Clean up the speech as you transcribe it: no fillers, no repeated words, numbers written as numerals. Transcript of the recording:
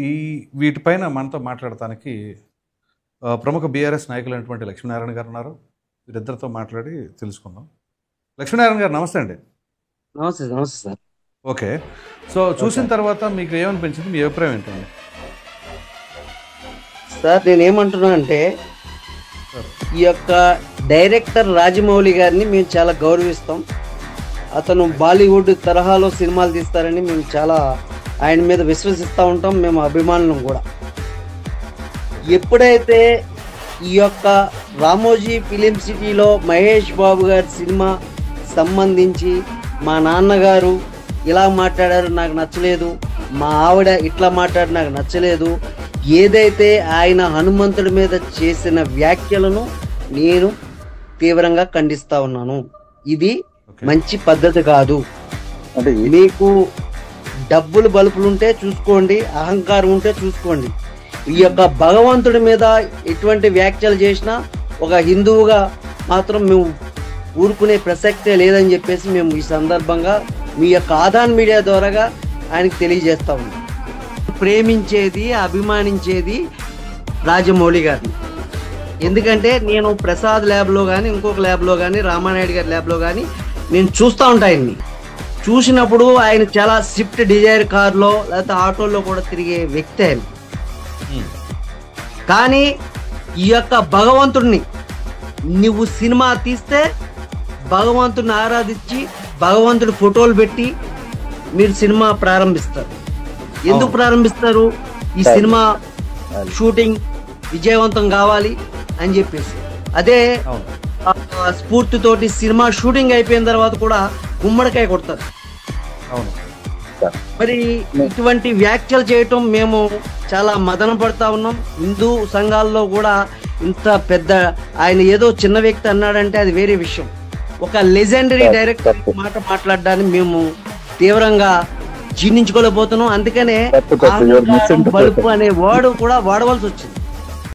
ఈ వీటిపైన మనతో మాట్లాడటానికి ప్రముఖ బీఆర్ఎస్ నాయకులైనటువంటి లక్ష్మీనారాయణ గారు ఉన్నారు. వీరిద్దరితో మాట్లాడి తెలుసుకుందాం. లక్ష్మీనారాయణ గారు నమస్తే అండి. నమస్తే నమస్తే సార్. ఓకే, సో చూసిన తర్వాత మీకు ఏమనిపించింది, మీ అభిప్రాయం ఏంటండి? సార్ నేనేమంటున్నా అంటే ఈ యొక్క డైరెక్టర్ రాజమౌళి గారిని మేము చాలా గౌరవిస్తాం. అతను బాలీవుడ్ తరహాలో సినిమాలు తీస్తారని మేము చాలా ఆయన మీద విశ్వసిస్తూ ఉంటాం, మేము అభిమానులం కూడా. ఎప్పుడైతే ఈ యొక్క రామోజీ ఫిలిం సిటీలో మహేష్ బాబు గారి సినిమా సంబంధించి మా నాన్నగారు ఇలా మాట్లాడారు నాకు నచ్చలేదు, మా ఆవిడ ఇట్లా మాట్లాడి నాకు నచ్చలేదు, ఏదైతే ఆయన హనుమంతుడి మీద చేసిన వ్యాఖ్యలను నేను తీవ్రంగా ఖండిస్తా ఉన్నాను. ఇది మంచి పద్ధతి కాదు. మీకు డబ్బులు బలుపులుంటే చూసుకోండి, అహంకారం ఉంటే చూసుకోండి. ఈ యొక్క భగవంతుడి మీద ఎటువంటి వ్యాఖ్యలు చేసినా ఒక హిందువుగా మాత్రం మేము ఊరుకునే ప్రసక్తే లేదని చెప్పేసి మేము ఈ సందర్భంగా మీ యొక్క ఆదాన్ మీడియా ద్వారాగా ఆయనకు తెలియజేస్తా ఉన్నాం. ప్రేమించేది అభిమానించేది రాజమౌళి గారిని. ఎందుకంటే నేను ప్రసాద్ ల్యాబ్లో కానీ ఇంకొక ల్యాబ్లో కానీ రామానాయుడు గారి ల్యాబ్లో కానీ నేను చూస్తూ ఉంటాను. ఆయన్ని చూసినప్పుడు ఆయన చాలా స్విఫ్ట్ డిజైర్ కార్లో లేకపోతే ఆటోల్లో కూడా తిరిగే వ్యక్తి ఆయన. కానీ ఈ యొక్క భగవంతుడిని నువ్వు సినిమా తీస్తే భగవంతుడిని ఆరాధించి భగవంతుడి ఫోటోలు పెట్టి మీరు సినిమా ప్రారంభిస్తారు. ఎందుకు ప్రారంభిస్తారు? ఈ సినిమా షూటింగ్ విజయవంతం కావాలి అని చెప్పేసి. అదే స్ఫూర్తితోటి సినిమా షూటింగ్ అయిపోయిన తర్వాత కూడా గుమ్మడికాయ కొడతారు. మరి ఇటువంటి వ్యాఖ్యలు చేయటం మేము చాలా మదన పడతా ఉన్నాం. హిందూ సంఘాల్లో కూడా ఇంత పెద్ద ఆయన ఏదో చిన్న వ్యక్తి అన్నాడంటే అది వేరే విషయం. ఒక లెజెండరీ డైరెక్టర్ మాట మాట్లాడడానికి మేము తీవ్రంగా జీర్ణించుకోలేకపోతున్నాం. అందుకనే బలుపు అనే వర్డ్ కూడా వాడవలసి వచ్చింది.